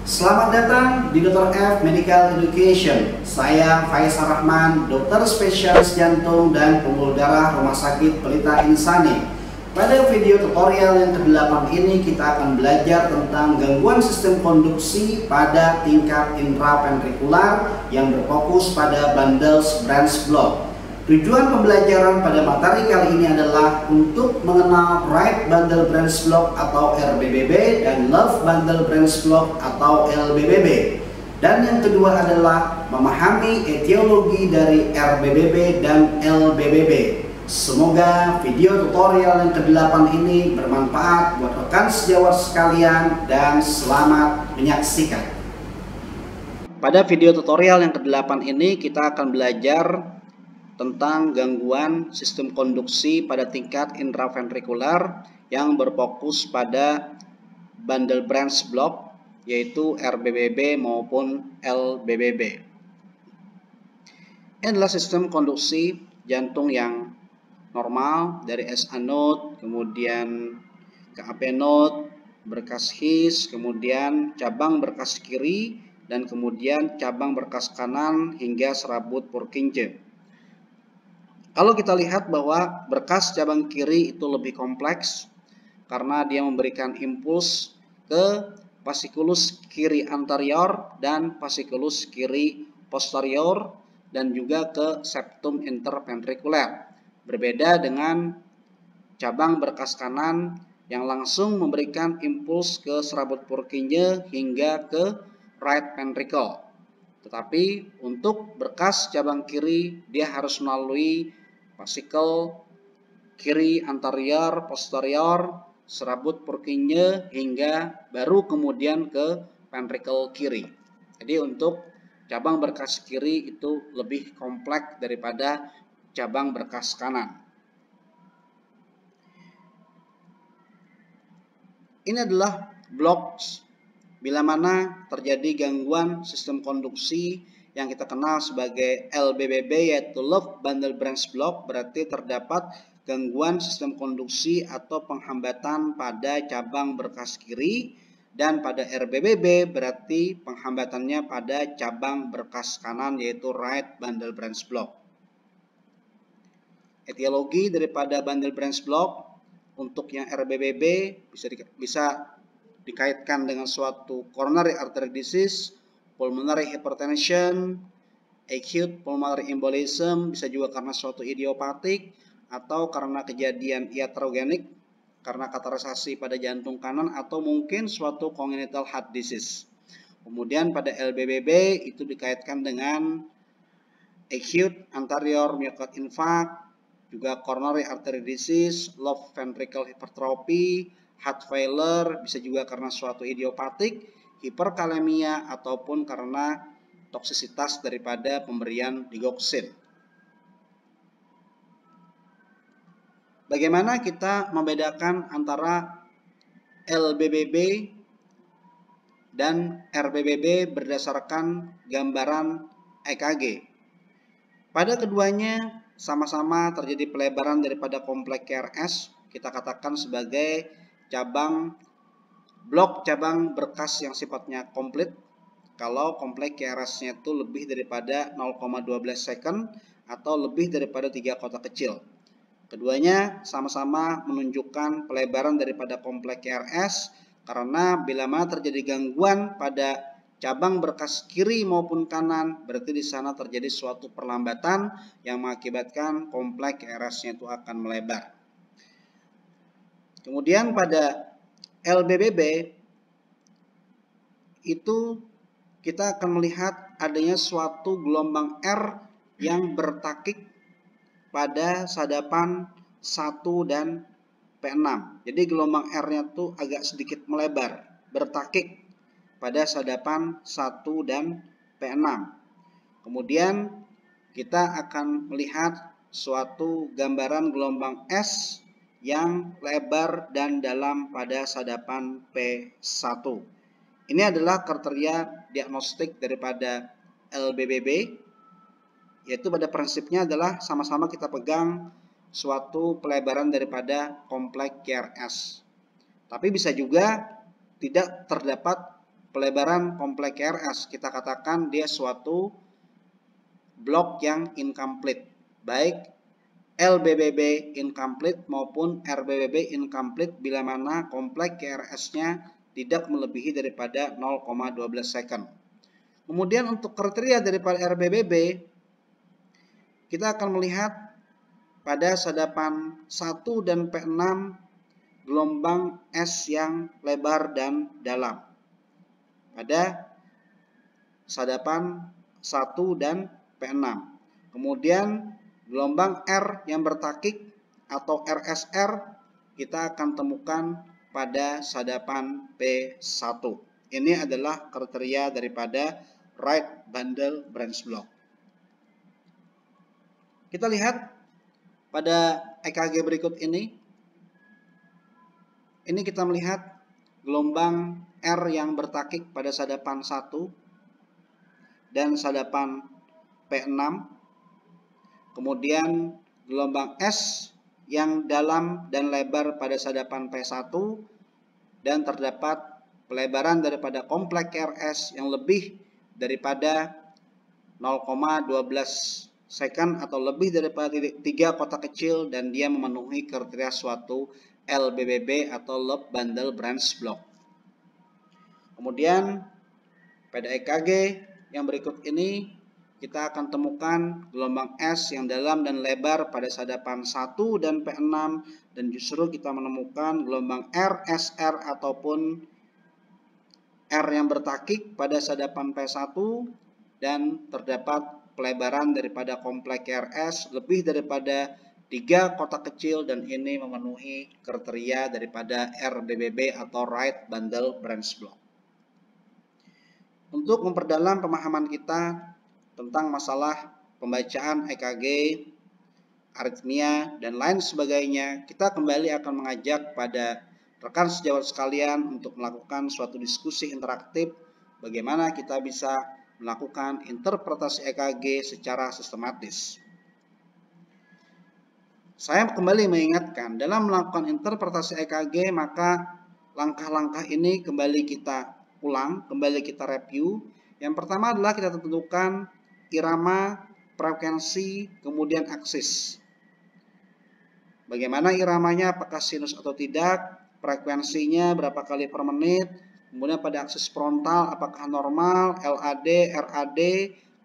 Selamat datang di Dr. F Medical Education. Saya Faisal Rahman, dokter spesialis jantung dan pembuluh darah Rumah Sakit Pelita Insani. Pada video tutorial yang ke-8 ini kita akan belajar tentang gangguan sistem konduksi pada tingkat intraventrikular yang berfokus pada bundles branch block. Tujuan pembelajaran pada materi kali ini adalah untuk mengenal right bundle branch block atau RBBB dan left bundle branch block atau LBBB. Dan yang kedua adalah memahami etiologi dari RBBB dan LBBB. Semoga video tutorial yang ke-8 ini bermanfaat buat rekan sejawat sekalian dan selamat menyaksikan. Pada video tutorial yang ke-8 ini kita akan belajar tentang gangguan sistem konduksi pada tingkat intraventrikular yang berfokus pada bundle branch block yaitu RBBB maupun LBBB. Ini adalah sistem konduksi jantung yang normal dari SA node, kemudian ke AP node, berkas his, kemudian cabang berkas kiri, dan kemudian cabang berkas kanan hingga serabut Purkinje. Kalau kita lihat bahwa berkas cabang kiri itu lebih kompleks karena dia memberikan impuls ke fasciculus kiri anterior dan fasciculus kiri posterior dan juga ke septum interventrikuler. Berbeda dengan cabang berkas kanan yang langsung memberikan impuls ke serabut Purkinje hingga ke right ventricle. Tetapi untuk berkas cabang kiri dia harus melalui fascicle kiri anterior posterior, serabut Purkinje hingga baru kemudian ke ventricle kiri. Jadi untuk cabang berkas kiri itu lebih kompleks daripada cabang berkas kanan. Ini adalah blok bila mana terjadi gangguan sistem konduksi yang kita kenal sebagai LBBB yaitu left bundle branch block, berarti terdapat gangguan sistem konduksi atau penghambatan pada cabang berkas kiri, dan pada RBBB berarti penghambatannya pada cabang berkas kanan yaitu right bundle branch block. Etiologi daripada bundle branch block untuk yang RBBB bisa dikaitkan dengan suatu coronary artery disease, pulmonary hypertension, acute pulmonary embolism, bisa juga karena suatu idiopatik atau karena kejadian iatrogenik karena kateterisasi pada jantung kanan atau mungkin suatu congenital heart disease. Kemudian pada LBBB itu dikaitkan dengan acute anterior myocardial infarct, juga coronary artery disease, left ventricle hypertrophy, heart failure, bisa juga karena suatu idiopatik, hiperkalemia, ataupun karena toksisitas daripada pemberian digoxin. Bagaimana kita membedakan antara LBBB dan RBBB berdasarkan gambaran EKG? Pada keduanya sama-sama terjadi pelebaran daripada kompleks KRS, kita katakan sebagai blok cabang berkas yang sifatnya komplit. Kalau kompleks KRS-nya itu lebih daripada 0,12 second atau lebih daripada 3 kotak kecil. Keduanya sama-sama menunjukkan pelebaran daripada kompleks KRS karena bila mana terjadi gangguan pada cabang berkas kiri maupun kanan, berarti di sana terjadi suatu perlambatan yang mengakibatkan kompleks KRS-nya itu akan melebar. Kemudian pada LBBB itu kita akan melihat adanya suatu gelombang R yang bertakik pada sadapan 1 dan P6. Jadi gelombang R-nya itu agak sedikit melebar, bertakik pada sadapan 1 dan P6. Kemudian kita akan melihat suatu gambaran gelombang S yang lebar dan dalam pada sadapan P1. Ini adalah kriteria diagnostik daripada LBBB, yaitu pada prinsipnya adalah sama-sama kita pegang suatu pelebaran daripada kompleks KRS. Tapi bisa juga tidak terdapat pelebaran kompleks KRS, kita katakan dia suatu blok yang incomplete, baik LBBB incomplete maupun RBBB incomplete bila mana kompleks KRS-nya tidak melebihi daripada 0,12 second. Kemudian untuk kriteria daripada RBBB, kita akan melihat pada sadapan 1 dan P6 gelombang S yang lebar dan dalam. Pada sadapan 1 dan P6. Kemudian gelombang R yang bertakik atau RSR kita akan temukan pada sadapan P1. Ini adalah kriteria daripada right bundle branch block. Kita lihat pada EKG berikut ini. Ini kita melihat gelombang R yang bertakik pada sadapan 1 dan sadapan P6. Kemudian gelombang S yang dalam dan lebar pada sadapan P1 dan terdapat pelebaran daripada kompleks KRS yang lebih daripada 0,12 second atau lebih daripada 3 kotak kecil dan dia memenuhi kriteria suatu LBBB atau loop bundle branch block. Kemudian pada EKG yang berikut ini kita akan temukan gelombang S yang dalam dan lebar pada sadapan 1 dan P6 dan justru kita menemukan gelombang RSR ataupun R yang bertakik pada sadapan P1 dan terdapat pelebaran daripada kompleks KRS lebih daripada 3 kotak kecil dan ini memenuhi kriteria daripada RBBB atau right bundle branch block. Untuk memperdalam pemahaman kita tentang masalah pembacaan EKG, aritmia, dan lain sebagainya, kita kembali akan mengajak pada rekan sejawat sekalian untuk melakukan suatu diskusi interaktif bagaimana kita bisa melakukan interpretasi EKG secara sistematis. Saya kembali mengingatkan, dalam melakukan interpretasi EKG maka langkah-langkah ini kembali kita ulang, kembali kita review. Yang pertama adalah kita tentukan irama, frekuensi, kemudian aksis. Bagaimana iramanya, apakah sinus atau tidak, frekuensinya berapa kali per menit, kemudian pada aksis frontal apakah normal, LAD, RAD,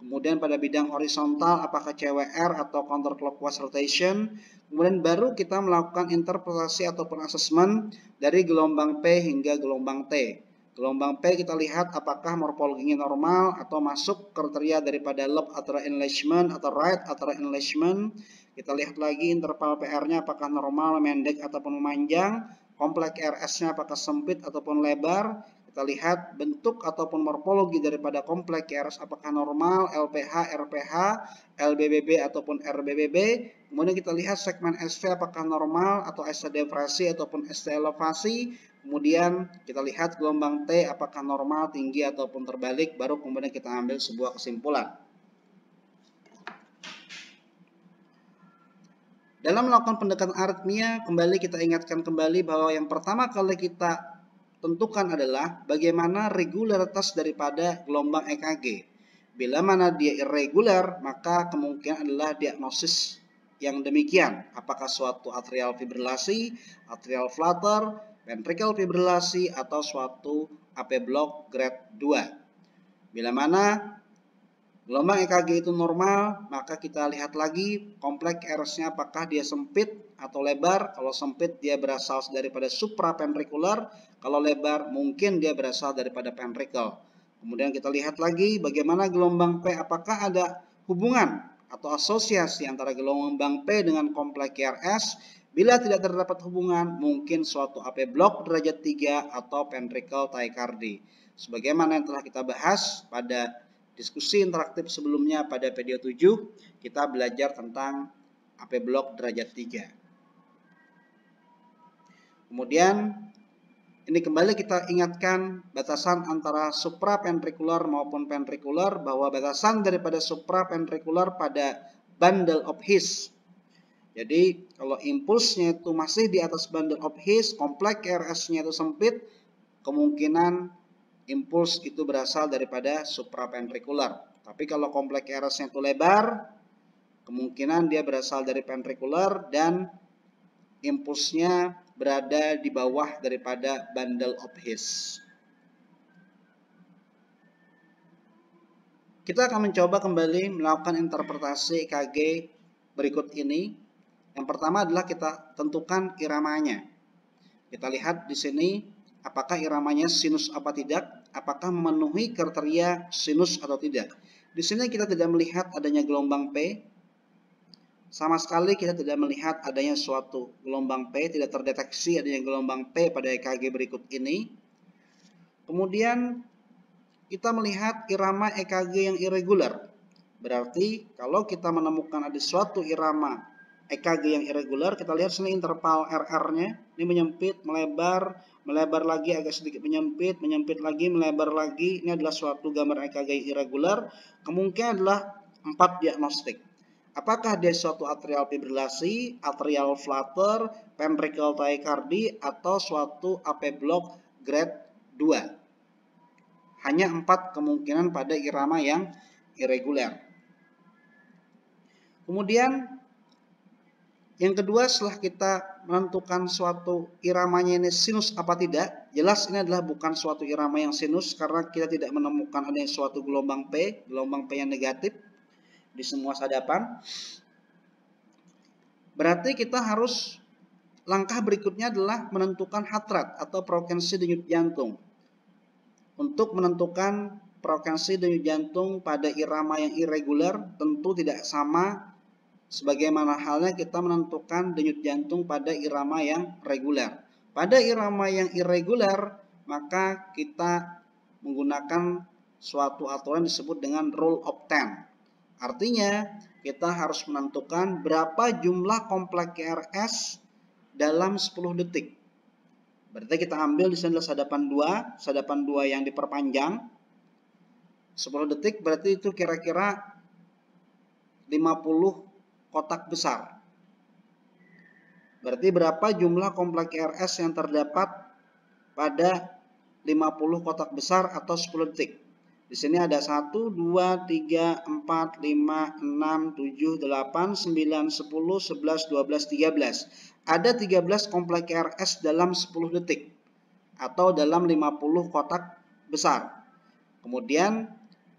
kemudian pada bidang horizontal apakah CWR atau counterclockwise rotation, kemudian baru kita melakukan interpretasi ataupun asesmen dari gelombang P hingga gelombang T. Gelombang P kita lihat apakah morfologinya normal atau masuk kriteria daripada loop atrial enlargement atau right atrial enlargement. Kita lihat lagi interval PR-nya apakah normal, mendek ataupun memanjang, kompleks RS-nya apakah sempit ataupun lebar. Kita lihat bentuk ataupun morfologi daripada kompleks KRS apakah normal, LPH, RPH, LBBB ataupun RBBB. Kemudian kita lihat segmen ST apakah normal atau ST depresi ataupun ST elevasi. Kemudian kita lihat gelombang T apakah normal, tinggi ataupun terbalik. Baru kemudian kita ambil sebuah kesimpulan. Dalam melakukan pendekatan aritmia, kembali kita ingatkan kembali bahwa yang pertama kali kita tentukan adalah bagaimana regularitas daripada gelombang EKG. Bila mana dia irregular, maka kemungkinan adalah diagnosis yang demikian. Apakah suatu atrial fibrilasi, atrial flutter, ventricle fibrilasi, atau suatu AP block grade 2. Bila mana gelombang EKG itu normal, maka kita lihat lagi kompleks RS-nya apakah dia sempit atau lebar. Kalau sempit dia berasal daripada supraventrikular, kalau lebar mungkin dia berasal daripada ventricle. Kemudian kita lihat lagi bagaimana gelombang P, apakah ada hubungan atau asosiasi antara gelombang P dengan kompleks KRS. Bila tidak terdapat hubungan, mungkin suatu AP block derajat 3 atau ventricle tachycardia. Sebagaimana yang telah kita bahas pada diskusi interaktif sebelumnya pada video 7, kita belajar tentang AP block derajat 3. Kemudian ini kembali kita ingatkan batasan antara supraventrikular maupun ventrikular, bahwa batasan daripada supraventrikular pada bundle of His. Jadi kalau impulsnya itu masih di atas bundle of His, kompleks KRS-nya itu sempit, kemungkinan impuls itu berasal daripada supraventrikular. Tapi kalau kompleks RS-nya itu lebar, kemungkinan dia berasal dari ventrikular dan impulsnya berada di bawah daripada bundle of His. Kita akan mencoba kembali melakukan interpretasi EKG berikut ini. Yang pertama adalah kita tentukan iramanya. Kita lihat di sini apakah iramanya sinus apa tidak, apakah memenuhi kriteria sinus atau tidak. Di sini kita tidak melihat adanya gelombang P. Sama sekali kita tidak melihat adanya suatu gelombang P, tidak terdeteksi adanya gelombang P pada EKG berikut ini. Kemudian kita melihat irama EKG yang irregular. Berarti kalau kita menemukan ada suatu irama EKG yang irregular, kita lihat sini interval RR-nya, ini menyempit, melebar lagi agak sedikit menyempit lagi, melebar lagi. Ini adalah suatu gambar EKG irregular. Kemungkinan adalah 4 diagnostik. Apakah dia suatu atrial fibrilasi, atrial flutter, ventricular tachycardia, atau suatu AP block grade 2? Hanya 4 kemungkinan pada irama yang irregular. Kemudian yang kedua, setelah kita menentukan suatu iramanya ini sinus apa tidak, jelas ini adalah bukan suatu irama yang sinus karena kita tidak menemukan adanya suatu gelombang P yang negatif di semua sadapan. Berarti kita harus, langkah berikutnya adalah menentukan heart rate atau frekuensi denyut jantung. Untuk menentukan frekuensi denyut jantung pada irama yang irregular tentu tidak sama sebagaimana halnya kita menentukan denyut jantung pada irama yang reguler. Pada irama yang irregular, maka kita menggunakan suatu aturan disebut dengan rule of 10. Artinya, kita harus menentukan berapa jumlah kompleks RS dalam 10 detik. Berarti kita ambil di sini adalah sadapan 2 yang diperpanjang. 10 detik berarti itu kira-kira 50 kotak besar. Berarti berapa jumlah kompleks RS yang terdapat pada 50 kotak besar atau 10 detik. Di sini ada 1, 2, 3, 4, 5, 6, 7, 8, 9, 10, 11, 12, 13. Ada 13 kompleks RS dalam 10 detik atau dalam 50 kotak besar. Kemudian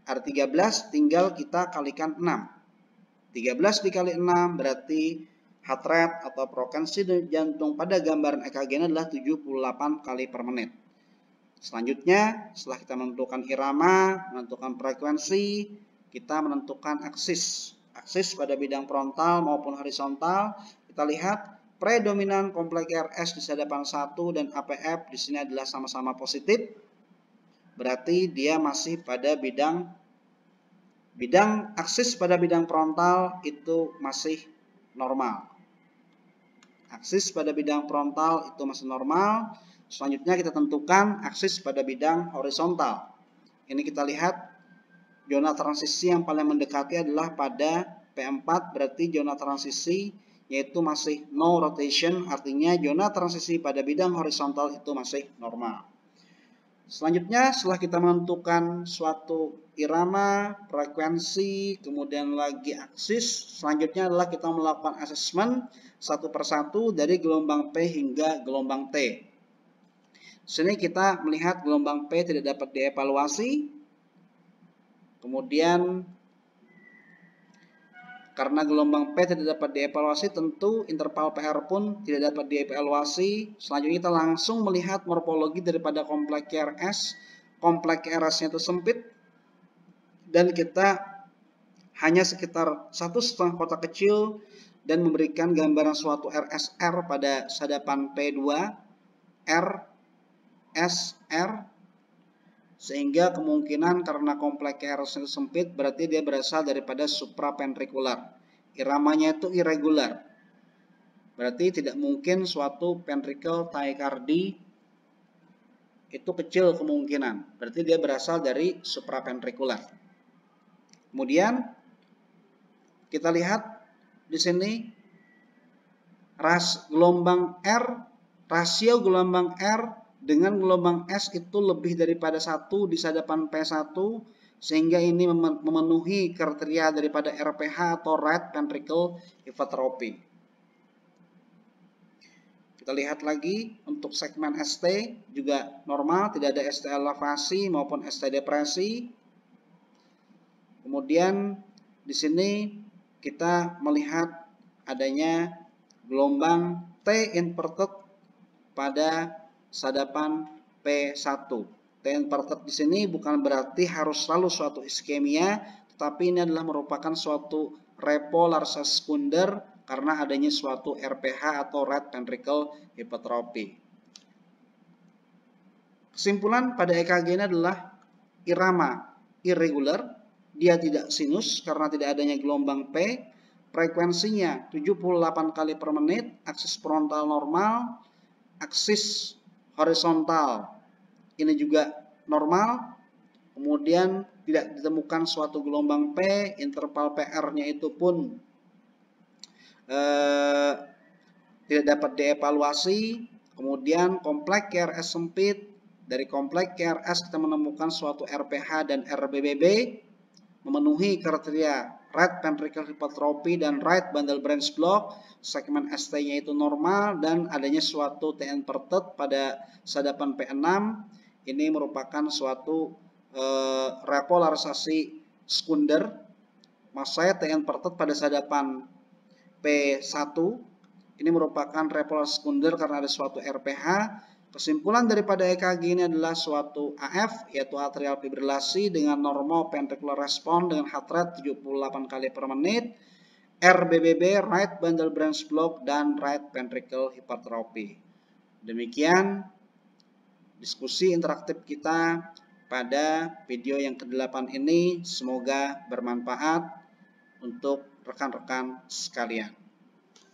ada 13 tinggal kita kalikan 6. 13 dikali 6 berarti heart rate atau frekuensi denyut jantung pada gambaran EKG adalah 78 kali per menit. Selanjutnya, setelah kita menentukan irama, menentukan frekuensi, kita menentukan aksis. Aksis pada bidang frontal maupun horizontal. Kita lihat predominan kompleks RS di sadapan 1 dan APF di sini adalah sama-sama positif. Berarti dia masih pada bidang aksis pada bidang frontal itu masih normal. Aksis pada bidang frontal itu masih normal. Selanjutnya kita tentukan aksis pada bidang horizontal. Ini kita lihat zona transisi yang paling mendekati adalah pada P4, berarti zona transisi yaitu masih no rotation, artinya zona transisi pada bidang horizontal itu masih normal. Selanjutnya, setelah kita menentukan suatu irama, frekuensi, kemudian lagi aksis, selanjutnya adalah kita melakukan asesmen satu persatu dari gelombang P hingga gelombang T. Sini kita melihat gelombang P tidak dapat dievaluasi. Kemudian karena gelombang P tidak dapat dievaluasi, tentu interval PR pun tidak dapat dievaluasi. Selanjutnya kita langsung melihat morfologi daripada kompleks RS. Kompleks RS-nya itu sempit dan kita hanya sekitar 1,5 kotak kecil dan memberikan gambaran suatu RSR pada sadapan P2 RSR, sehingga kemungkinan karena kompleks RS itu sempit berarti dia berasal daripada supraventrikular. Iramanya itu irregular. Berarti tidak mungkin suatu ventricle tachycardia itu kecil kemungkinan. Berarti dia berasal dari supraventrikular. Kemudian kita lihat di sini rasio gelombang R dengan gelombang S itu lebih daripada 1 di sadapan P1, sehingga ini memenuhi kriteria daripada RPH atau right ventricle hypertrophy. Kita lihat lagi untuk segmen ST juga normal, tidak ada ST elevasi maupun ST depresi. Kemudian di sini kita melihat adanya gelombang T inverted pada sadapan P1. T inverted di sini bukan berarti harus selalu suatu iskemia, tetapi ini adalah merupakan suatu repolarisasi sekunder karena adanya suatu RPH atau right ventricle hypertrophy. Kesimpulan pada EKG ini adalah irama irregular, dia tidak sinus karena tidak adanya gelombang P, frekuensinya 78 kali per menit, aksis frontal normal, aksis horizontal ini juga normal, kemudian tidak ditemukan suatu gelombang P, interval PR-nya itu pun tidak dapat dievaluasi. Kemudian kompleks KRS sempit, dari kompleks KRS kita menemukan suatu RPH dan RBBB memenuhi kriteria right ventricle hypertrophy dan right bundle branch block, segmen ST-nya itu normal dan adanya suatu T inverted pada sadapan P6. Ini merupakan suatu repolarisasi sekunder. Maksud saya T inverted pada sadapan P1 ini merupakan repolarisasi sekunder karena ada suatu RPH. Kesimpulan daripada EKG ini adalah suatu AF, yaitu atrial fibrilasi dengan normal ventricular response dengan heart rate 78 kali per menit, RBBB, right bundle branch block, dan right ventricle hypertrophy. Demikian diskusi interaktif kita pada video yang ke-8 ini. Semoga bermanfaat untuk rekan-rekan sekalian.